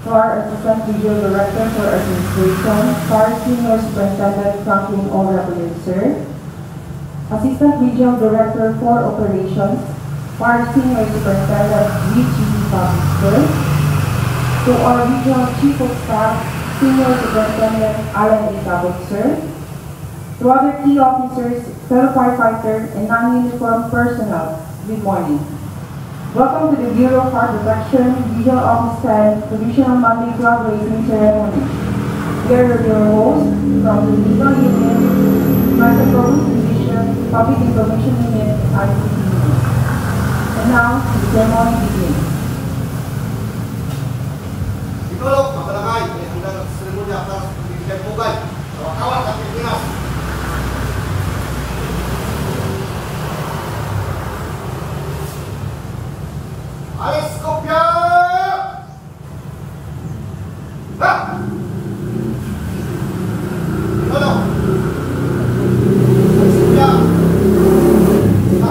FAR Assistant Regional Director for Administration, FAR Senior Superintendent Franklin O. Reverend, sir. Assistant Regional Director for Operations, FAR Senior Superintendent V.G. Public, sir. To our Regional Chief of Staff, Senior Superintendent Alan A. Cabot, sir. To other key officers, fellow firefighters, and non-uniformed personnel, good morning. Welcome to the Bureau of Fire Protection Regional Office 10 Provisional Monday Flag Raising Ceremony. We are your hosts from the Legal Unit, Master Government Division, Public Information Unit, and ICT Unit. And now, the ceremony begins. Ikolog, mabalangay, may hanggang sa seremonya para sa pagbibigan pugay. Kawat at Pilipinas. Alis kopya! Ha! Ikolog! Alis kopya! Ha!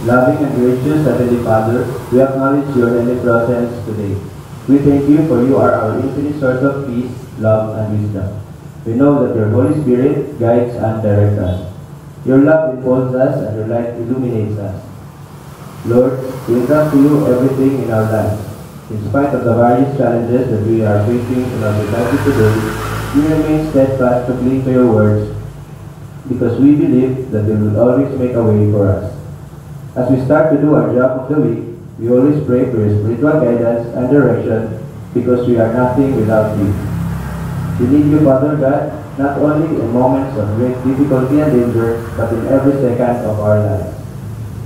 Loving and gracious Heavenly Father, we acknowledge your holy presence today. We thank you for you are our infinite source of peace, love, and wisdom. We know that your Holy Spirit guides and directs us. Your love enfolds us and your light illuminates us. Lord, we entrust to you everything in our lives. In spite of the various challenges that we are facing in our society today, we remain steadfast to cling to your words because we believe that you will always make a way for us. As we start to do our job of the week, we always pray for your spiritual guidance and direction because we are nothing without you. We need you, Father God, not only in moments of great difficulty and danger, but in every second of our lives.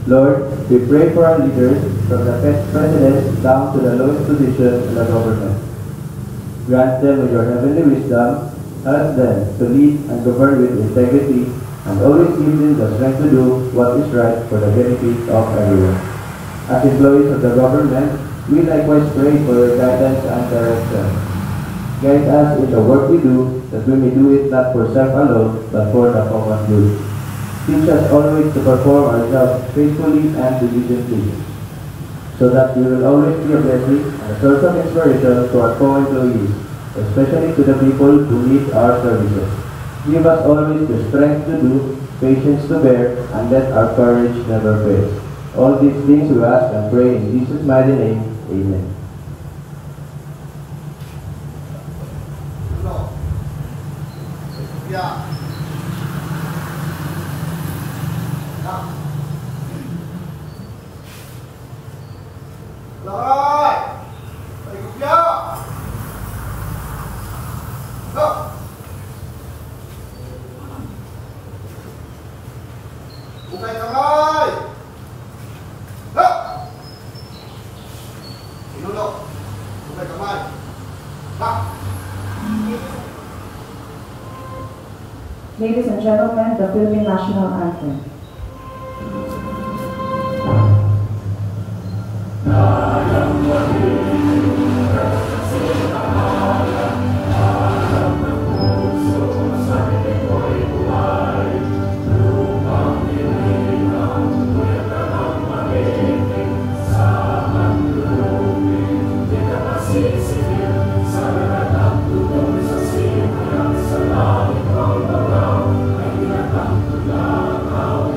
Lord, we pray for our leaders, from the president down to the lowest position in the government. Grant them with your heavenly wisdom, help them to lead and govern with integrity, and always give them the strength to do what is right for the benefit of everyone. As employees of the government, we likewise pray for your guidance and direction. Guide us in the work we do, that we may do it not for self alone, but for the common good. Teach us always to perform our jobs faithfully and diligently, so that we will always be a blessing and a source of inspiration to our co-employees, especially to the people who need our services. Give us always the strength to do, patience to bear, and let our courage never fail. All these things we ask and pray in Jesus' mighty name. Amen. Yeah. Bukai kamay! Ha! Sinulog! Bukai kamay! Ha! Ladies and gentlemen, the Philippine National Anthem. Sa langit ang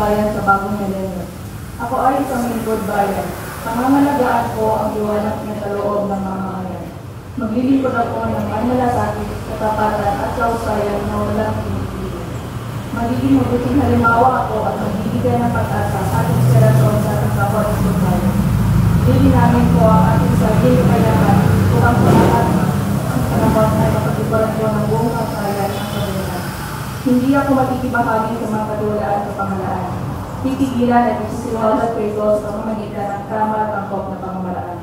bayan sa bagong milenyo. Ako ay isang lingkod bayan. Pangangalagaan ko ang liwanag niya sa loob ng mamamayan. Maglilingkod ako ng may malasakit, katapatan at kausayan na walang pinipili. Magiging mabuting halimbawa ako at magbibigay ng pag-asa at inspirasyon sa ating kapwa ng bayan. Lilinamin ko ang ating sarili kayahan upang sa lahat ng panahon ay makatibaran ko ng buong kasayan ng kabilang. Hindi ako makikibahagi sa mga katiwalaan sa pamahalaan. Titigilan at isisiwalat ko ito sa pamamagitan ng tama at angkop na pamahalaan.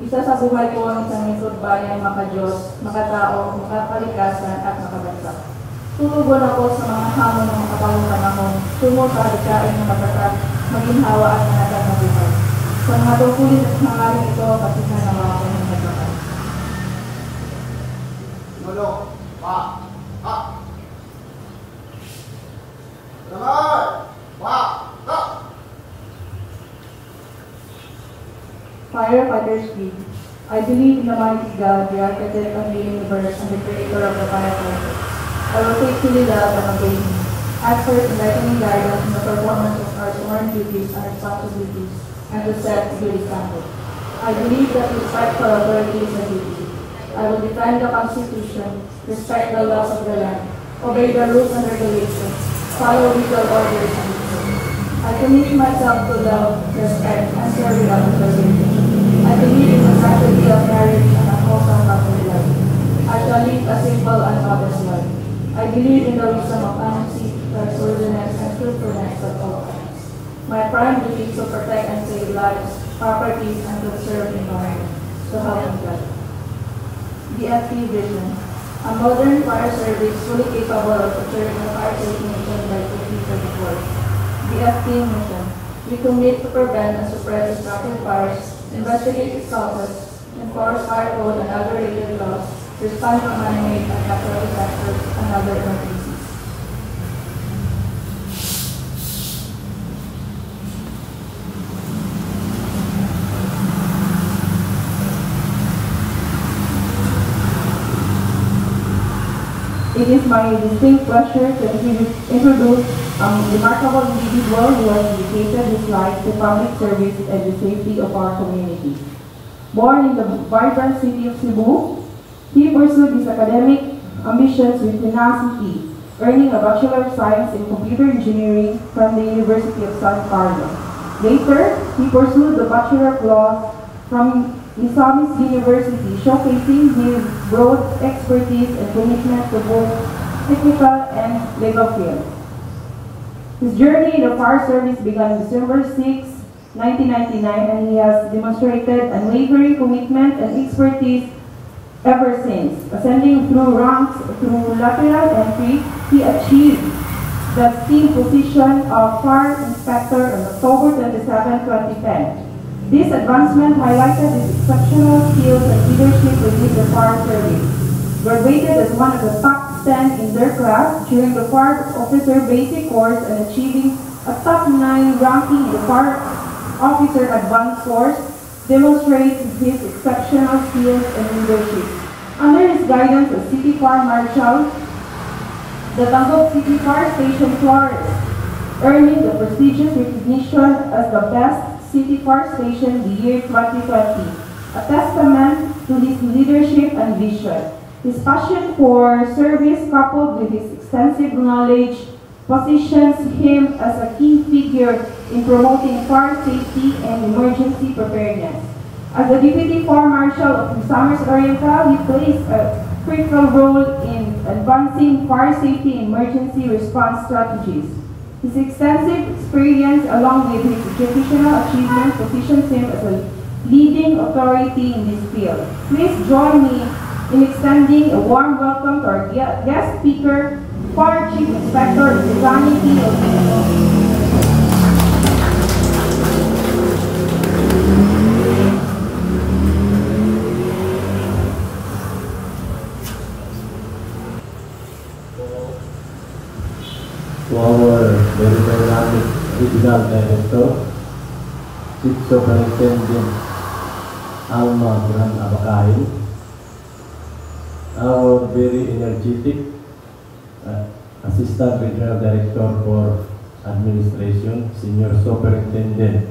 Isa sa buhay ko ang isang lingkod bayan, maka-Diyos, makatao, makakalikasan at makabansa. Tutugon ako sa mga hamon ng makapagong panahon, tungo sa halikain ng matatag, maginhawa at manatag na buhay. Sa mga tungkulin at hangarin ito, pasihan ng mga ng nagkakal. Ano? Pa! Ha! Naman! Pa! Ha! Firefighters League. I believe in the mighty God, the architect of the universe and the creator of the firefighters. I will faithfully love and obey him. Ask for his enlightening guidance in the performance of our sworn duties and responsibilities, and to set good example. I believe that respect for authority is a duty. I will defend the Constitution, respect the laws of the land, obey the rules and regulations, follow legal orders and rules. I commit myself to love, respect, and serve without reservation. I believe in the sanctity of marriage and a wholesome family life. I shall live a simple and modest life. I believe in the wisdom of honesty, trustworthiness, and truthfulness at all times. My prime duty is to protect and save lives, properties, and conserve the environment. So help me God. BFP Vision. A modern fire service fully capable of securing the fire safety mission by 2034. BFP Mission. We commit to prevent and suppress destructive fires, investigate its causes, enforce fire code and other related laws, respond to man-made and natural disasters and other emergencies. It is my distinct pleasure to introduce a remarkable individual who has dedicated his life to public service and the safety of our community. Born in the vibrant city of Cebu, he pursued his academic ambitions with tenacity, earning a Bachelor of Science in Computer Engineering from the University of San Carlos. Later, he pursued the Bachelor of Laws from Misamis University, showcasing his broad expertise and commitment to both technical and legal fields. His journey in the fire service began December 6, 1999, and he has demonstrated unwavering commitment and expertise ever since. Ascending through ranks through lateral entry, he achieved the esteemed position of Fire Inspector on October 27, 2010. This advancement highlighted his exceptional skills and leadership within the fire service. Graduated as one of the top 10 in their class during the Fire Officer Basic Course and achieving a top 9 ranking in the Fire Officer Advanced Course, demonstrates his exceptional skills and leadership. Under his guidance as City Fire Marshal, the Tanggol City Fire Station flourished, earning the prestigious recognition as the best City Fire Station the year 2020, a testament to his leadership and vision. His passion for service coupled with his extensive knowledge positions him as a key figure in promoting fire safety and emergency preparedness. As the Deputy Fire Marshal of Misamis Oriental, he plays a critical role in advancing fire safety and emergency response strategies. His extensive experience along with his educational achievements positions him as a leading authority in this field. Please join me in extending a warm welcome to our guest speaker, Fire Chief Inspector Zani P. Oquino. To our very dynamic regional director, Chief Superintendent Alma Gran Abakain, our very energetic Assistant Regional Director for Administration, Senior Superintendent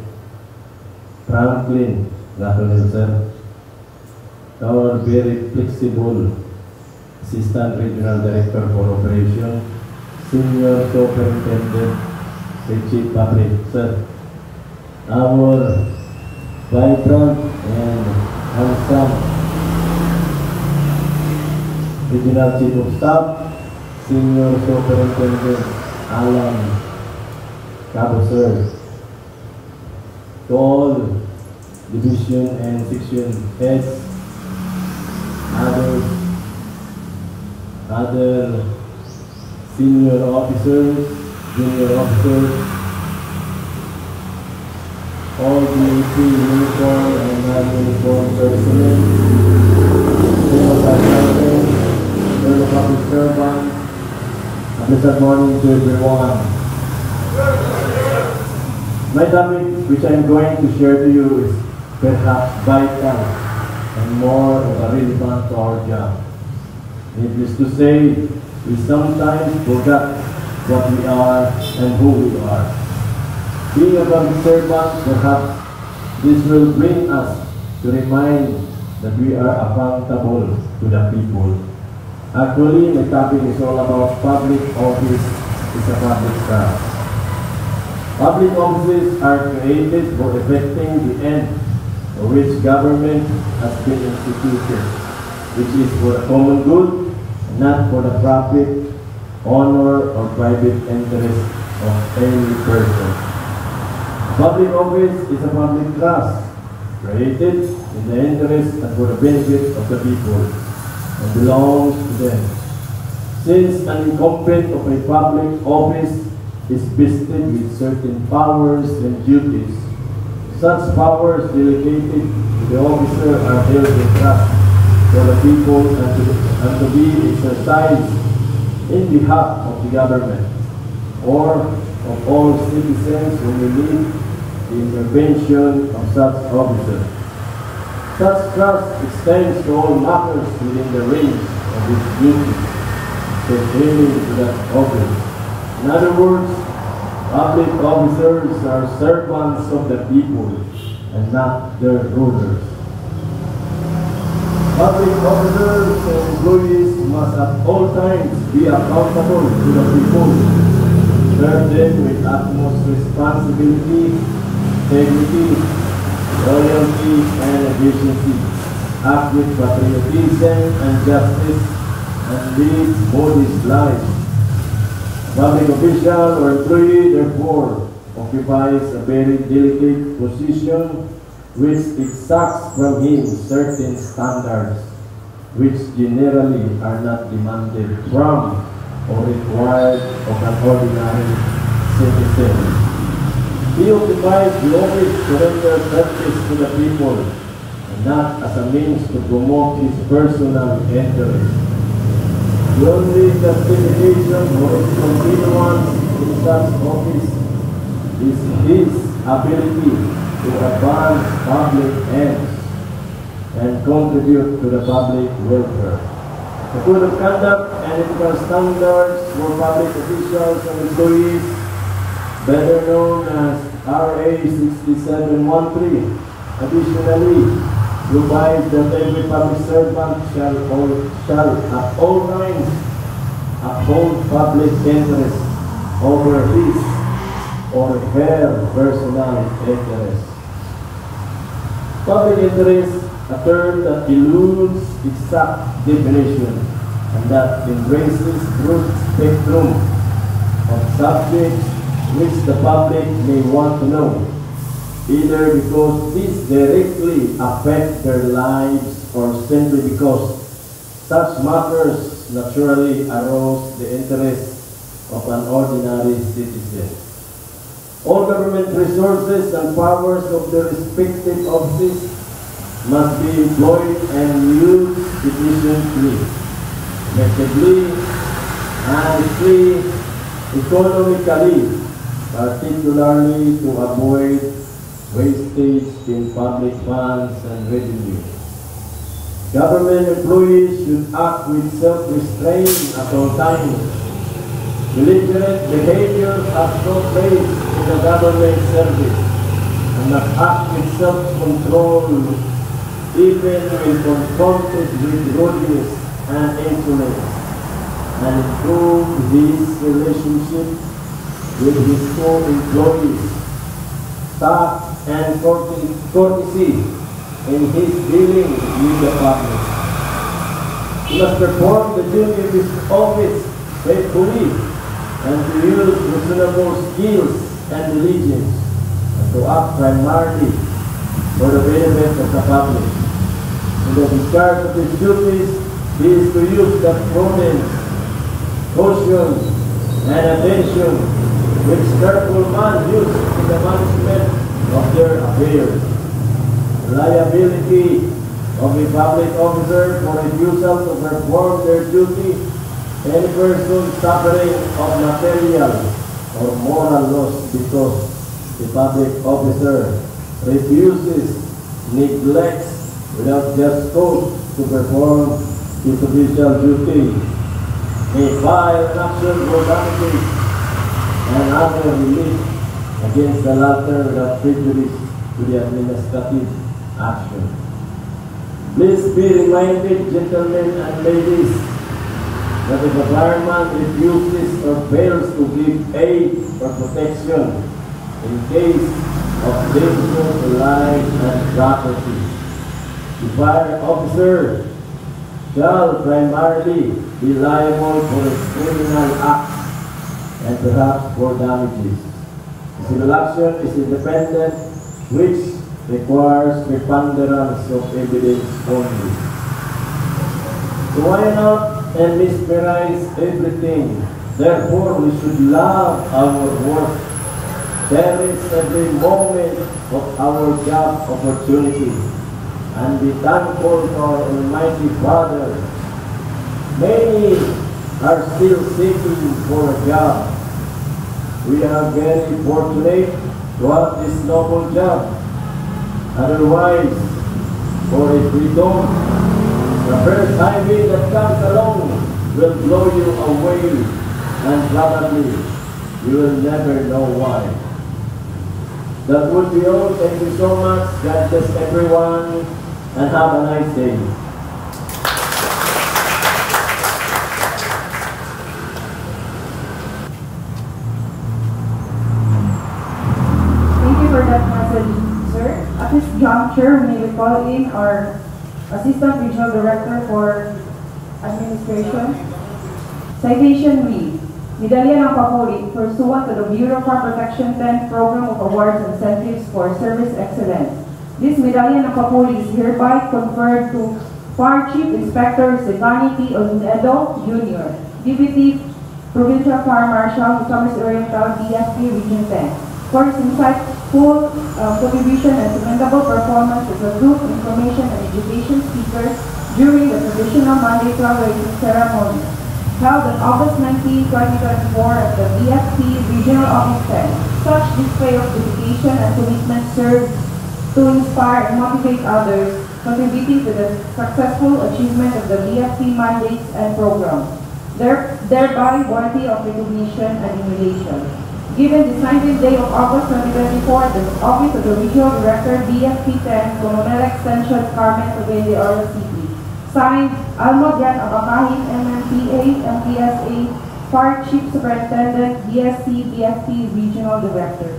Franklin Ratonel, sir. Our very flexible Assistant Regional Director for Operation, Senior Superintendent, Chief Public, sir. Our vibrant and handsome Regional Chief of Staff, Senior Superintendent Alan Cabo, sir. To all division and section heads, other senior officers, junior officers, all DAP uniform and non-uniform personnel, fellow public servants, a pleasant morning to everyone. My topic, which I'm going to share to you, is perhaps vital and more of a relevant to our job. Needless to say, we sometimes forget what we are and who we are. Being a public servant, perhaps this will bring us to remind that we are accountable to the people. Actually, my topic is all about public office is a public trust. Public offices are created for effecting the end for which government has been instituted, which is for the common good, not for the profit, honor, or private interest of any person. Public office is a public trust, created in the interest and for the benefit of the people, and belongs to them. Since an incumbent of a public office is vested with certain powers and duties, such powers delegated to the officer are held in trust for the people and to be exercised in behalf of the government or of all citizens who may need the intervention of such officers. Such trust extends to all matters within the range of his duties pertaining to that office. In other words, public officers are servants of the people and not their rulers. Public officers and employees must at all times be accountable to the people, serve them with utmost responsibility, integrity, loyalty, and efficiency, act with patriotism and justice, and lead modest lives. A public official or employee, therefore, occupies a very delicate position which exacts from him certain standards which generally are not demanded from or required of an ordinary citizen. He occupies the office to render service to the people and not as a means to promote his personal interest. The only justification for his continuance in such office is his ability to advance public ends and contribute to the public welfare. The code of conduct and ethical standards for public officials and employees, better known as RA 6713, additionally provides that every public servant shall at all times uphold public interest over his or her personal interest. Public interest, a term that eludes exact definition and that embraces broad spectrum of subjects which the public may want to know, either because these directly affect their lives or simply because such matters naturally arouse the interest of an ordinary citizen. All government resources and powers of the respective offices must be employed and used efficiently, effectively, honestly, economically, particularly to avoid wastage in public funds and revenue. Government employees should act with self-restraint at all times. Belligerent behavior has no place in the government service and must act with self-control even when confronted with rudeness and insolence, and improve his relationship with his co-employees, tact and courtesy in his dealing with the public. He must perform the duty of his office faithfully and to use reasonable skills and diligence, and to act primarily for the benefit of the public. In the discharge of his duties, he is to use the prudence, caution, and attention which careful man uses in the management of their affairs. Liability of a public officer for refusal to perform their duty. Any person suffering of material or moral loss because the public officer refuses, neglects, without just cause to perform his official duty, may file an action for damages and other relief against the latter without prejudice to the administrative action. Please be reminded, gentlemen and ladies, that if a fireman refuses or fails to give aid or protection in case of danger to life and property, the fire officer shall primarily be liable for its criminal acts and perhaps for damages. The civil action is independent, which requires preponderance of evidence only. So why not and mesmerize everything? Therefore, we should love our work, cherish every moment of our job opportunity, and be thankful to our Almighty Father. Many are still seeking for a job. We are very fortunate to have this noble job. Otherwise, for if we don't, the first highway that comes along will blow you away, and probably you will never know why. That would be all. Thank you so much. God bless everyone, and have a nice day. Thank you for that message, sir. At this juncture, we will call in our Assistant Regional Director for Administration. Citation read, Medalya ng Papuri pursuant to the Bureau of Farm Protection 10 Program of Awards and Incentives for Service Excellence. This Medalya ng Papuri is hereby conferred to Fire Chief Inspector Stefani P. Olmedo, Jr., Deputy Provincial Fire Marshal, Misamis Oriental, DFP Region 10, for his insightful contribution and commendable performance as a group information and education speaker during the traditional Monday graduation ceremony held on August 19, 2024 at the DFP Regional Office 10. Such display of dedication and commitment serves to inspire and motivate others, contributing to the successful achievement of the DFP mandates and programs, thereby worthy of recognition and emulation. Given this 19th day of August 2024, the Office of the Regional Director, DFP 10, Colonel Extension, Carmen Tobeli, Oro City. Signed, Almodran Abakahin, MMPA, MPSA, Fire Chief Superintendent, DSC, DFP Regional Director.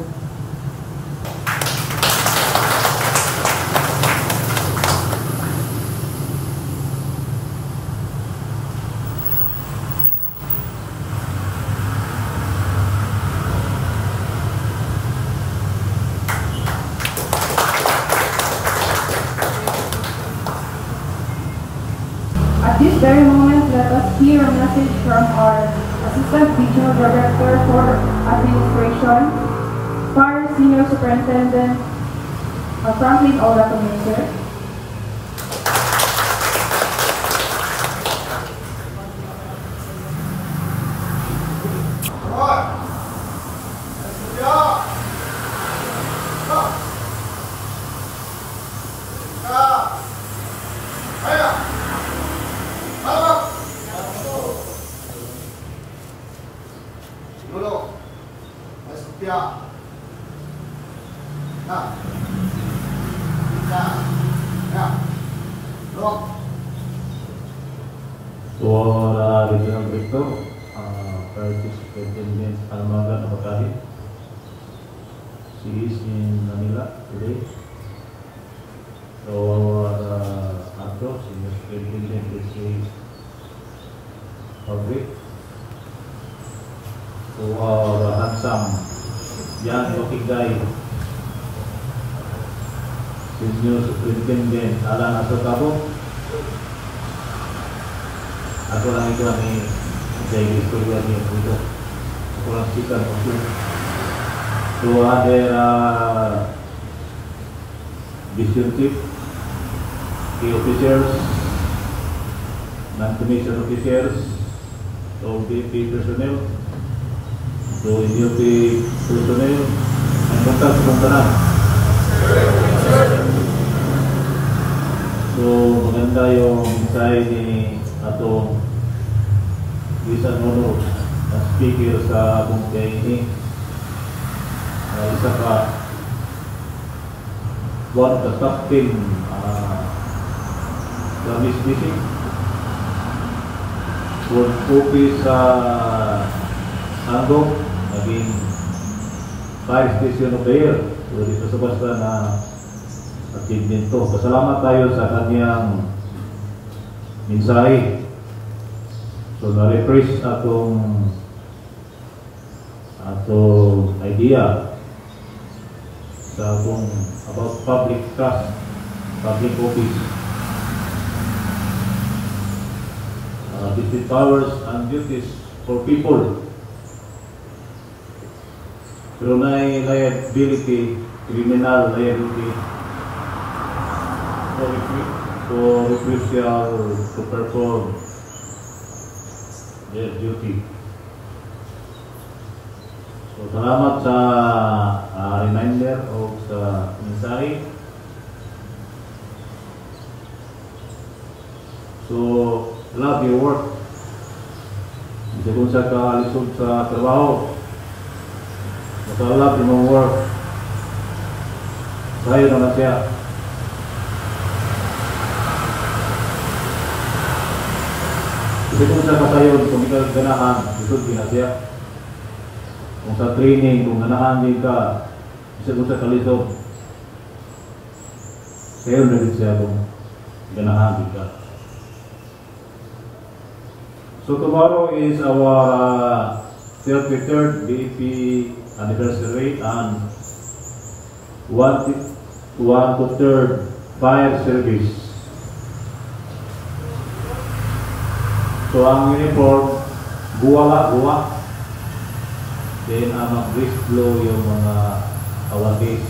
At this very moment, let us hear a message from our Assistant Regional Director for Administration, Fire Senior Superintendent, Franklin Olato, sir. For Regional Director, Francis President Almaga Napakari. She is in Manila today. So Arthur, Senior President is Public. So handsome young looking guy, Senior Superintendent Alan Asokabo. Ako lang ito ni Jay Victoria ni Pudo. Ako lang sikat ako. So other distinctive key officers, non-commissioned officers, ODP personnel, so NUP personnel, ang kontak sa kontanan. So maganda yung mensahe ni atong Bisan Nono na speaker sa atong ini. Isa ka one of the top 10 Burmese meeting for focus sa Sangdong, naging fire station of the year. So dito sa basta na achievement to. Pasalamat tayo sa kanyang mensahe. So na-refresh atong idea sa atong about public trust, public office, between powers and duties for people. Pero na liability, criminal liability for official to perform their duty. So salamat sa reminder o sa mensahe. So love your work. Bisa kung sa kalisod sa trabaho, love your work. Sayo na siya. Bisa kung sa kasayon, kung ikaw ganahan, lisod na siya. Kung sa training, kung ganahan din ka, bisa kung sa kalisod, sayo na din siya kung ganahan din ka. So tomorrow is our 33rd BEP anniversary and 1/3 fire service. So ang uniform, buwa. Then mag-wrist blow yung mga awagis.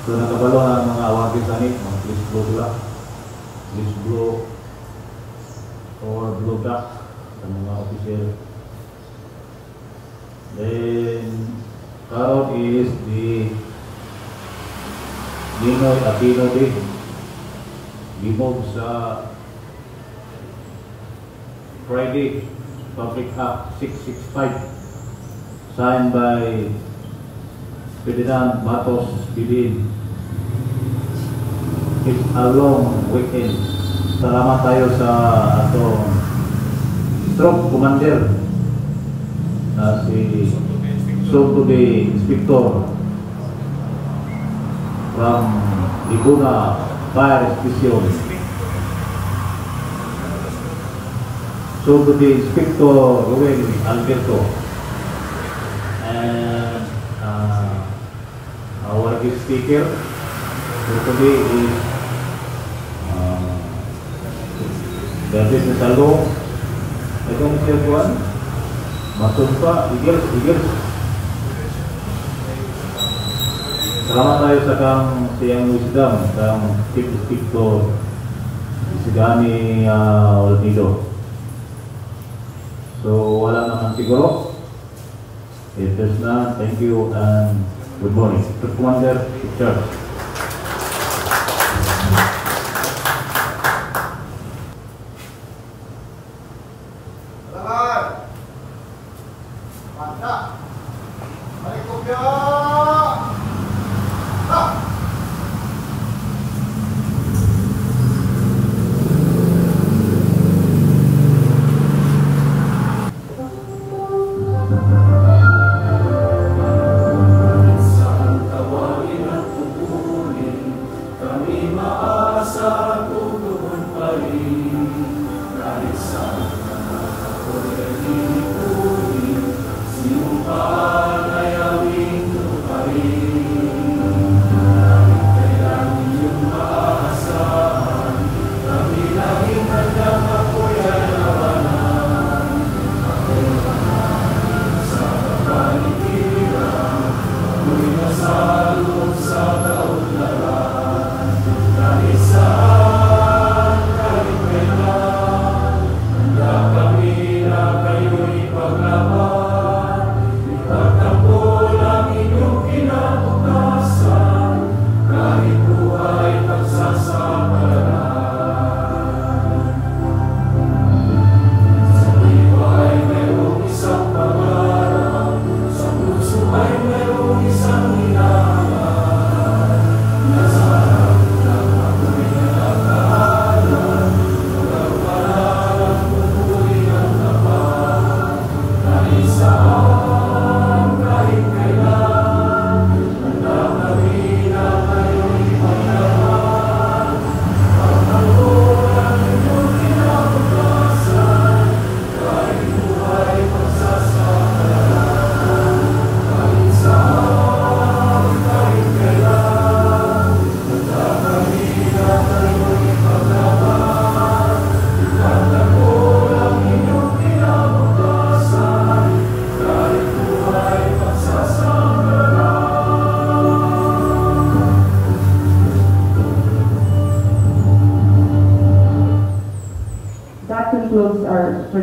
So nakabalo ang mga awagis anit, mag-wrist blow sila. Wrist blow or blow back sa mga official. Then karon is the Ninoy Aquino Day. Gimog sa Friday, Public Act 665, signed by Ferdinand Matos Pidin. It's a long weekend. Salamat tayo sa atong stroke commander na si Sotobe Inspector from Laguna Fire Station. Sotobe Inspector Ruel Alberto and our guest speaker Sotobe is the business alone. Itong siya kuwan, Masunpa, Igers. Salamat tayo sa kang siyang wisdom, kang Chief Inspector Isigani Olpido. So wala naman siguro. If there's none, thank you and good morning. Commander, Church.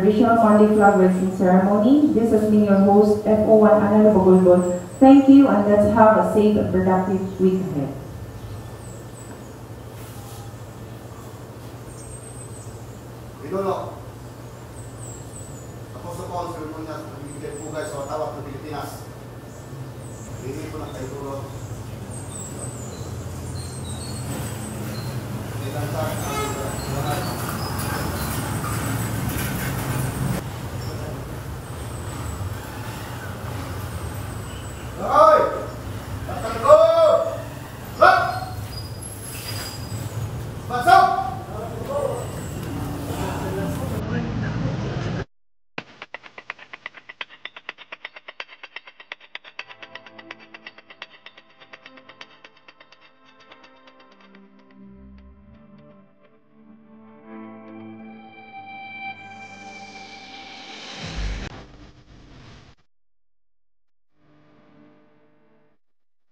traditional Monday flag raising ceremony. This has been your host, FO1 Anna Bagulbon. Thank you, and let's have a safe and productive week ahead. Pinuno. Tapos na po ang seremonya sa pagbibigay pugay sa watawat ng Pilipinas. Hindi po na kayo tulog. Kailan sa